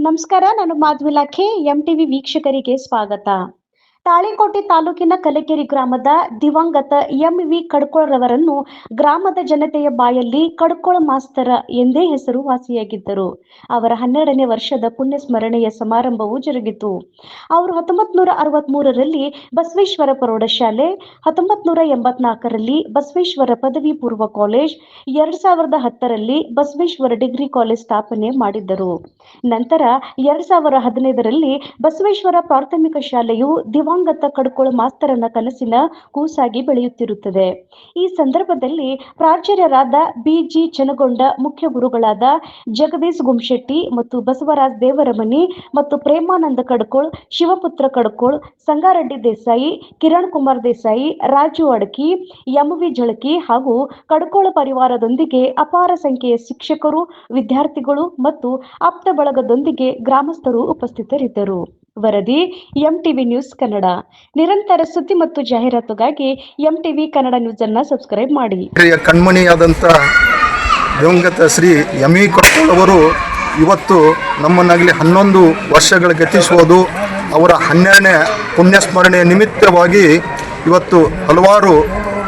ನಮಸ್ಕಾರ. ನಾನು ಮಾಧವಿಲಾಖೆ. ಎಂಟಿವಿ ವೀಕ್ಷಕರಿಗೆ ಸ್ವಾಗತ. ತಾಳಿಕೋಟೆ ತಾಲೂಕಿನ ಕಲಕೆರೆ ಗ್ರಾಮದ ದಿವಂಗತ ಎಂವಿ ಕಡ್ಕೋಳರವರನ್ನು ಗ್ರಾಮದ ಜನತೆಯ ಬಾಯಲ್ಲಿ ಕಡ್ಕೋಳ ಮಾಸ್ತರ ಎಂದೇ ಹೆಸರು ವಾಸಿಯಾಗಿದ್ದರು. ಅವರ 12ನೇ ವರ್ಷದ ಪುಣ್ಯ ಸ್ಮರಣೆಯ ಸಮಾರಂಭವು ಜರುಗಿತು. ಅವರು 1963ರಲ್ಲಿ ಬಸವೇಶ್ವರ ಪ್ರೌಢಶಾಲೆ, 1984ರಲ್ಲಿ ಬಸವೇಶ್ವರ ಪದವಿ ಪೂರ್ವ ಕಾಲೇಜ್, 2010ರಲ್ಲಿ ಬಸವೇಶ್ವರ ಡಿಗ್ರಿ ಕಾಲೇಜ್ ಸ್ಥಾಪನೆ ಮಾಡಿದ್ದರು. ನಂತರ 2015ರಲ್ಲಿ ಬಸವೇಶ್ವರ ಪ್ರಾಥಮಿಕ ಶಾಲೆಯು ದಿವಂಗತ ಕಡ್ಕೋಳ ಮಾಸ್ತರನ ಕನಸಿನ ಕೂಸಾಗಿ ಬೆಳೆಯುತ್ತಿರುತ್ತದೆ. ಈ ಸಂದರ್ಭದಲ್ಲಿ ಪ್ರಾಚಾರ್ಯರಾದ ಬಿಜಿ ಚನಗೊಂಡ, ಮುಖ್ಯ ಗುರುಗಳಾದ ಜಗದೀಶ್ ಗುಮ್ಶೆಟ್ಟಿ ಮತ್ತು ಬಸವರಾಜ್ ದೇವರಮನಿ ಮತ್ತು ಪ್ರೇಮಾನಂದ ಕಡ್ಕೋಳ್, ಶಿವಪುತ್ರ ಕಡ್ಕೋಳ್, ಸಂಗಾರೆಡ್ಡಿ ದೇಸಾಯಿ, ಕಿರಣ್ ಕುಮಾರ್ ದೇಸಾಯಿ, ರಾಜು ಅಡಕಿ, ಎಂವಿ ಝಳಕಿ ಹಾಗೂ ಕಡ್ಕೋಳ ಪರಿವಾರದೊಂದಿಗೆ ಅಪಾರ ಸಂಖ್ಯೆಯ ಶಿಕ್ಷಕರು, ವಿದ್ಯಾರ್ಥಿಗಳು ಮತ್ತು ಆಪ್ತ ಬಳಗದೊಂದಿಗೆ ಗ್ರಾಮಸ್ಥರು ಉಪಸ್ಥಿತರಿದ್ದರು. ವರದಿ ಎಂಟಿವಿ ನ್ಯೂಸ್ ಕನ್ನಡ. ನಿರಂತರ ಸುದ್ದಿ ಮತ್ತು ಜಾಹೀರಾತುಗಾಗಿ ಎಂಟಿವಿ ಕನ್ನಡ ನ್ಯೂಸ್ ಅನ್ನು ಸಬ್ಸ್ಕ್ರೈಬ್ ಮಾಡಿ. ಕಣ್ಮಣಿಯಾದಂಥ ದಿವಂಗತ ಶ್ರೀ ಎಂವಿ ಕಡ್ಕೋಳ್ ಅವರು ಇವತ್ತು ನಮ್ಮನ್ನಾಗಲಿ 11 ವರ್ಷಗಳ ಗತಿಸುವುದು. ಅವರ 12ನೇ ಪುಣ್ಯಸ್ಮರಣೆಯ ನಿಮಿತ್ತವಾಗಿ ಇವತ್ತು ಹಲವಾರು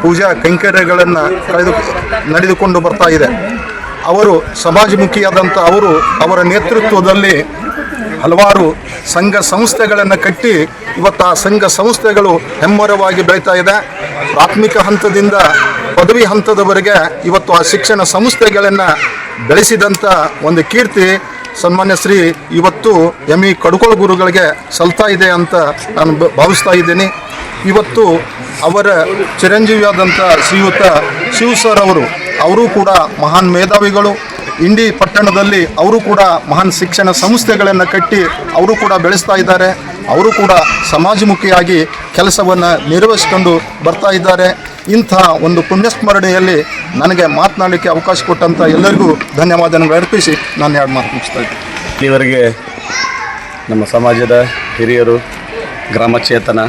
ಪೂಜಾ ಕೈಂಕರ್ಯಗಳನ್ನು ನಡೆದುಕೊಂಡು ಬರ್ತಾ ಇದೆ. ಅವರು ಸಮಾಜಮುಖಿಯಾದಂಥ ಅವರ ನೇತೃತ್ವದಲ್ಲಿ ಹಲವಾರು ಸಂಘ ಸಂಸ್ಥೆಗಳನ್ನು ಕಟ್ಟಿ ಇವತ್ತು ಆ ಸಂಘ ಸಂಸ್ಥೆಗಳು ಹೆಮ್ಮರವಾಗಿ ಬೆಳೀತಾ ಇದೆ. ಪ್ರಾಥಮಿಕ ಹಂತದಿಂದ ಪದವಿ ಹಂತದವರೆಗೆ ಇವತ್ತು ಆ ಶಿಕ್ಷಣ ಸಂಸ್ಥೆಗಳನ್ನು ಬೆಳೆಸಿದಂಥ ಒಂದು ಕೀರ್ತಿ ಸನ್ಮಾನ್ಯ ಶ್ರೀ ಇವತ್ತು ಎಂವಿ ಕಡ್ಕೋಳ್ ಗುರುಗಳಿಗೆ ಸಲ್ತಾ ಇದೆ ಅಂತ ನಾನು ಭಾವಿಸ್ತಾ ಇದ್ದೀನಿ. ಇವತ್ತು ಅವರ ಚಿರಂಜೀವಿಯಾದಂಥ ಶ್ರೀಯುತ ಶಿವ್ ಸರ್ ಅವರು ಕೂಡ ಮಹಾನ್ ಮೇಧಾವಿಗಳು. ಇಂಡಿ ಪಟ್ಟಣದಲ್ಲಿ ಅವರು ಕೂಡ ಮಹಾನ್ ಶಿಕ್ಷಣ ಸಂಸ್ಥೆಗಳನ್ನು ಕಟ್ಟಿ ಅವರು ಕೂಡ ಬೆಳೆಸ್ತಾ ಇದ್ದಾರೆ. ಅವರು ಕೂಡ ಸಮಾಜಮುಖಿಯಾಗಿ ಕೆಲಸವನ್ನು ನಿರ್ವಹಿಸಿಕೊಂಡು ಬರ್ತಾ ಇದ್ದಾರೆ. ಇಂಥ ಒಂದು ಪುಣ್ಯಸ್ಮರಣೆಯಲ್ಲಿ ನನಗೆ ಮಾತನಾಡಲಿಕ್ಕೆ ಅವಕಾಶ ಕೊಟ್ಟಂಥ ಎಲ್ಲರಿಗೂ ಧನ್ಯವಾದಗಳನ್ನು ಅರ್ಪಿಸಿ ನಾನು 2 ಮಾತು ಮುಗಿಸ್ತಾ ಇದ್ದೀನಿ. ಇಲ್ಲಿವರೆಗೆ ನಮ್ಮ ಸಮಾಜದ ಹಿರಿಯರು, ಗ್ರಾಮ ಚೇತನ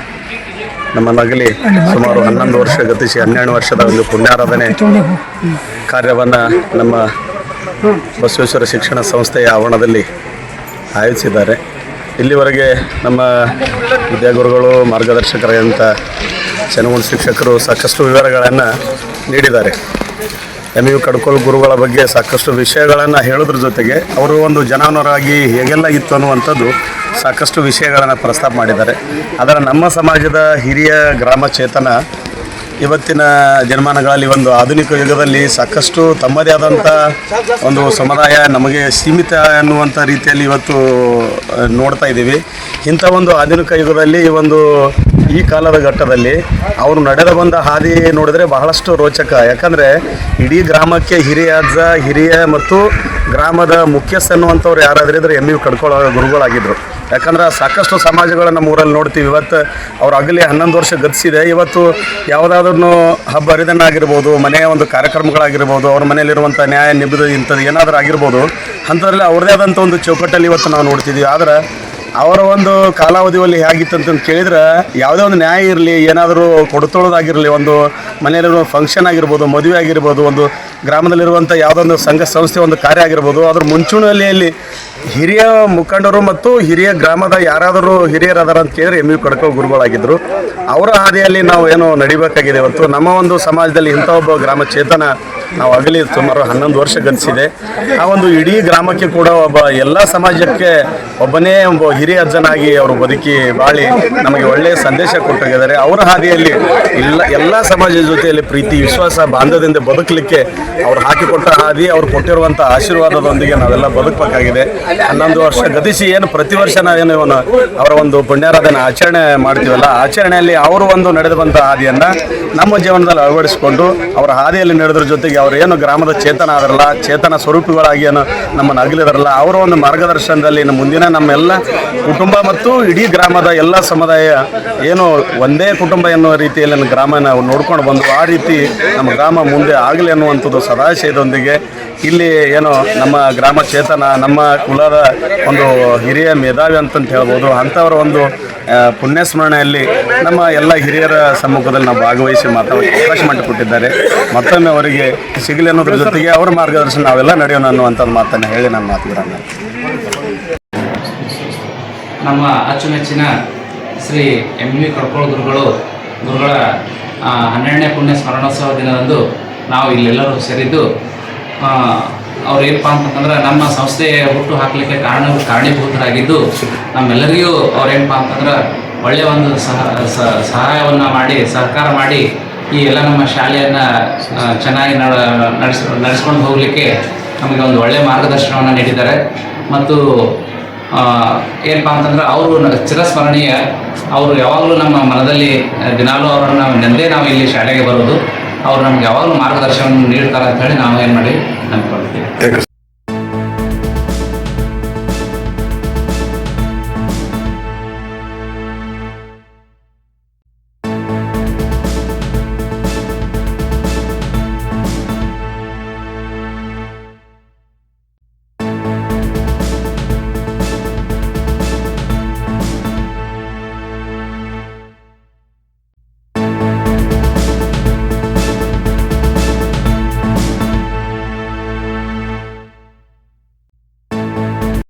ನಮ್ಮನ್ನಾಗಲಿ ಸುಮಾರು 11 ವರ್ಷ ಗತಿಸಿ 12 ವರ್ಷದ ಒಂದು ಪುಣ್ಯಾರಾಧನೆ ಕಾರ್ಯವನ್ನು ನಮ್ಮ ಬಸವೇಶ್ವರ ಶಿಕ್ಷಣ ಸಂಸ್ಥೆಯ ಆವರಣದಲ್ಲಿ ಆಯೋಜಿಸಿದ್ದಾರೆ. ಇಲ್ಲಿವರೆಗೆ ನಮ್ಮ ವಿದ್ಯಾಗುರುಗಳು, ಮಾರ್ಗದರ್ಶಕರಾದಂಥ ಚನಗೊಂಡ ಶಿಕ್ಷಕರು ಸಾಕಷ್ಟು ವಿವರಗಳನ್ನು ನೀಡಿದ್ದಾರೆ. ಎಂವಿ ಕಡ್ಕೋಳ್ ಗುರುಗಳ ಬಗ್ಗೆ ಸಾಕಷ್ಟು ವಿಷಯಗಳನ್ನು ಹೇಳೋದ್ರ ಜೊತೆಗೆ ಅವರು ಒಂದು ಜನಾನುರಾಗಿ ಹೇಗೆಲ್ಲ ಇತ್ತು ಅನ್ನುವಂಥದ್ದು ಸಾಕಷ್ಟು ವಿಷಯಗಳನ್ನು ಪ್ರಸ್ತಾಪ ಮಾಡಿದ್ದಾರೆ. ಅದರ ನಮ್ಮ ಸಮಾಜದ ಹಿರಿಯ ಗ್ರಾಮ ಚೇತನ ಇವತ್ತಿನ ದಿನಮಾನಗಳಲ್ಲಿ ಒಂದು ಆಧುನಿಕ ಯುಗದಲ್ಲಿ ಸಾಕಷ್ಟು ತಮ್ಮದೇ ಆದಂಥ ಒಂದು ಸಮುದಾಯ ನಮಗೆ ಸೀಮಿತ ಅನ್ನುವಂಥ ರೀತಿಯಲ್ಲಿ ಇವತ್ತು ನೋಡ್ತಾ ಇದ್ದೀವಿ. ಇಂಥ ಒಂದು ಆಧುನಿಕ ಯುಗದಲ್ಲಿ ಈ ಕಾಲದ ಘಟ್ಟದಲ್ಲಿ ಅವರು ನಡೆದ ಬಂದ ಹಾದಿ ನೋಡಿದರೆ ಬಹಳಷ್ಟು ರೋಚಕ. ಯಾಕಂದರೆ ಇಡೀ ಗ್ರಾಮಕ್ಕೆ ಹಿರಿಯ ಮತ್ತು ಗ್ರಾಮದ ಮುಖ್ಯಸ್ಥ ಅನ್ನುವಂಥವ್ರು ಯಾರಾದರೂ ಇದ್ರೆ ಎಂವಿ ಕಡ್ಕೋಳ್ ಗುರುಗಳಾಗಿದ್ದರು. ಯಾಕಂದ್ರೆ ಸಾಕಷ್ಟು ಸಮಾಜಗಳು ನಮ್ಮ ಊರಲ್ಲಿ ನೋಡ್ತೀವಿ. ಇವತ್ತು ಅವ್ರು ಆಗಲೇ 11 ವರ್ಷ ಗತಿಸಿದೆ. ಇವತ್ತು ಯಾವುದಾದ್ರೂ ಹಬ್ಬ ಹರಿದಿನ ಆಗಿರ್ಬೋದು, ಮನೆಯ ಒಂದು ಕಾರ್ಯಕ್ರಮಗಳಾಗಿರ್ಬೋದು, ಅವ್ರ ಮನೆಯಲ್ಲಿರುವಂಥ ನ್ಯಾಯ ನಿಬಂಧ ಇಂಥದ್ದು ಏನಾದರೂ ಆಗಿರ್ಬೋದು, ಅಂಥದ್ರಲ್ಲಿ ಅವ್ರದ್ದೇ ಆದಂಥ ಒಂದು ಚೌಕಟ್ಟಲ್ಲಿ ಇವತ್ತು ನಾವು ನೋಡ್ತಿದ್ದೀವಿ. ಆದರೆ ಅವರ ಒಂದು ಕಾಲಾವಧಿಯಲ್ಲಿ ಹೇಗಿತ್ತು ಅಂತಂದು ಕೇಳಿದ್ರೆ ಯಾವುದೇ ಒಂದು ನ್ಯಾಯ ಇರಲಿ, ಏನಾದರೂ ಕೊಡ್ತೊಳೋದಾಗಿರಲಿ, ಒಂದು ಮನೆಯಲ್ಲಿರುವ ಫಂಕ್ಷನ್ ಆಗಿರ್ಬೋದು, ಮದುವೆ ಆಗಿರ್ಬೋದು, ಒಂದು ಗ್ರಾಮದಲ್ಲಿರುವಂಥ ಯಾವುದೊಂದು ಸಂಘ ಸಂಸ್ಥೆ ಒಂದು ಕಾರ್ಯ ಆಗಿರ್ಬೋದು, ಅದ್ರ ಮುಂಚೂಣಿಯಲ್ಲಿ ಹಿರಿಯ ಮುಖಂಡರು ಮತ್ತು ಹಿರಿಯ ಗ್ರಾಮದ ಯಾರಾದರೂ ಹಿರಿಯರಾದಾರ ಅಂತ ಕೇಳಿದ್ರೆ ಎಂವಿ ಕಡ್ಕೋಳ್ ಗುರುಗಳಾಗಿದ್ದರು. ಅವರ ಹಾದಿಯಲ್ಲಿ ನಾವು ಏನು ನಡಿಬೇಕಾಗಿದೆ. ಇವತ್ತು ನಮ್ಮ ಒಂದು ಸಮಾಜದಲ್ಲಿ ಇಂಥ ಒಬ್ಬ ಗ್ರಾಮ ಚೇತನ ನಾವು ಆಗಲಿ ಸುಮಾರು 11 ವರ್ಷ ಗತಿಸಿದೆ. ಆ ಒಂದು ಇಡೀ ಗ್ರಾಮಕ್ಕೆ ಕೂಡ ಎಲ್ಲ ಸಮಾಜಕ್ಕೆ ಒಬ್ಬನೇ ಒಬ್ಬ ಹಿರಿಯ ಅಜ್ಜನಾಗಿ ಅವರು ಬದುಕಿ ಬಾಳಿ ನಮಗೆ ಒಳ್ಳೆಯ ಸಂದೇಶ ಕೊಟ್ಟಿದ್ದಾರೆ. ಅವರ ಹಾದಿಯಲ್ಲಿ ಎಲ್ಲ ಸಮಾಜದ ಜೊತೆಯಲ್ಲಿ ಪ್ರೀತಿ, ವಿಶ್ವಾಸ, ಬಾಂಧವ್ಯದಿಂದ ಬದುಕಲಿಕ್ಕೆ ಅವ್ರು ಹಾಕಿಕೊಟ್ಟ ಹಾದಿ, ಅವ್ರು ಕೊಟ್ಟಿರುವಂಥ ಆಶೀರ್ವಾದದೊಂದಿಗೆ ನಾವೆಲ್ಲ ಬದುಕಬೇಕಾಗಿದೆ. 11 ವರ್ಷ ಗತಿಸಿ ಏನು ಪ್ರತಿ ವರ್ಷ ನಾವೇನು ಅವರ ಒಂದು ಪುಣ್ಯಾರಾಧನೆ ಆಚರಣೆ ಮಾಡ್ತೀವಲ್ಲ, ಆಚರಣೆಯಲ್ಲಿ ಅವರು ಒಂದು ನಡೆದು ಬಂದ ಹಾದಿಯನ್ನು ನಮ್ಮ ಜೀವನದಲ್ಲಿ ಅಳವಡಿಸಿಕೊಂಡು ಅವರ ಹಾದಿಯಲ್ಲಿ ನಡೆದ್ರ ಜೊತೆಗೆ ಅವರು ಏನು ಗ್ರಾಮದ ಚೇತನ ಆದ್ರಲ್ಲ, ಚೇತನ ಸ್ವರೂಪಿಗಳಾಗಿ ಏನು ನಮ್ಮನ್ನು ಅಗಲಿದಾರಲ್ಲ, ಅವರ ಒಂದು ಮಾರ್ಗದರ್ಶನದಲ್ಲಿ ಮುಂದಿನ ನಮ್ಮೆಲ್ಲ ಕುಟುಂಬ ಮತ್ತು ಇಡೀ ಗ್ರಾಮದ ಎಲ್ಲ ಸಮುದಾಯ ಏನು ಒಂದೇ ಕುಟುಂಬ ಎನ್ನುವ ರೀತಿಯಲ್ಲಿ ಗ್ರಾಮ ನಾವು ನೋಡ್ಕೊಂಡು ಬಂದು ಆ ರೀತಿ ನಮ್ಮ ಗ್ರಾಮ ಮುಂದೆ ಆಗಲಿ ಅನ್ನುವಂಥದ್ದು ಸದಾಶಯದೊಂದಿಗೆ ಇಲ್ಲಿ ಏನು ನಮ್ಮ ಗ್ರಾಮ ಚೇತನ, ನಮ್ಮ ಕುಲದ ಒಂದು ಹಿರಿಯ ಮೇಧಾವಿ ಅಂತಂತ ಹೇಳ್ಬೋದು, ಅಂಥವರ ಒಂದು ಪುಣ್ಯಸ್ಮರಣೆಯಲ್ಲಿ ನಮ್ಮ ಎಲ್ಲ ಹಿರಿಯರ ಸಮ್ಮುಖದಲ್ಲಿ ನಾವು ಭಾಗವಹಿಸಿ ಮಾತಾಡೋಕ್ಕೆ ಅವಕಾಶ ಮಾಡಿಕೊಟ್ಟಿದ್ದಾರೆ. ಮತ್ತೊಮ್ಮೆ ಅವರಿಗೆ ಸಿಗಲಿ ಅನ್ನೋದ್ರ ಜೊತೆಗೆ ಅವರ ಮಾರ್ಗದರ್ಶನ ನಾವೆಲ್ಲ ನಡೆಯೋಣ ಅನ್ನುವಂಥದ್ದು ಮಾತನ್ನು ಹೇಳಿ ನಾನು ಮಾತುಗಳನ್ನು ನಮ್ಮ ಅಚ್ಚುಮೆಚ್ಚಿನ ಶ್ರೀ MV ಕಡ್ಕೋಳ ಗುರುಗಳ 12ನೇ ಪುಣ್ಯ ಸ್ಮರಣೋತ್ಸವ ದಿನದಂದು ನಾವು ಇಲ್ಲೆಲ್ಲರೂ ಸೇರಿದ್ದು ಅವ್ರು ಏನಪ್ಪ ಅಂತಂದ್ರೆ ನಮ್ಮ ಸಂಸ್ಥೆಯ ಹುಟ್ಟು ಹಾಕಲಿಕ್ಕೆ ಕಾರಣೀಭೂತರಾಗಿದ್ದು ನಮ್ಮೆಲ್ಲರಿಗೂ ಅವ್ರೇನಪ್ಪ ಅಂತಂದ್ರೆ ಒಳ್ಳೆಯ ಒಂದು ಸಹಾಯವನ್ನು ಮಾಡಿ ಸಹಕಾರ ಮಾಡಿ ಈ ಎಲ್ಲ ನಮ್ಮ ಶಾಲೆಯನ್ನು ಚೆನ್ನಾಗಿ ನಡೆಸ್ಕೊಂಡು ಹೋಗಲಿಕ್ಕೆ ನಮಗೆ ಒಂದು ಒಳ್ಳೆಯ ಮಾರ್ಗದರ್ಶನವನ್ನು ನೀಡಿದ್ದಾರೆ. ಮತ್ತು ಏನಪ್ಪ ಅಂತಂದ್ರೆ ಅವರು ಚಿರಸ್ಮರಣೀಯ. ಅವರು ಯಾವಾಗಲೂ ನಮ್ಮ ಮನದಲ್ಲಿ ದಿನಾಲೂ ಅವರನ್ನು ನೆಂದೇ ನಾವು ಇಲ್ಲಿ ಶಾಲೆಗೆ ಬರೋದು. ಅವರು ನಮ್ಗೆ ಯಾವಾಗಲೂ ಮಾರ್ಗದರ್ಶನ ನೀಡ್ತಾರೆ ಅಂತ ಹೇಳಿ ನಾವು ಏನು ಮಾಡಿ ನಂಬ್ಕೊಂಡಿದ್ದೀವಿ.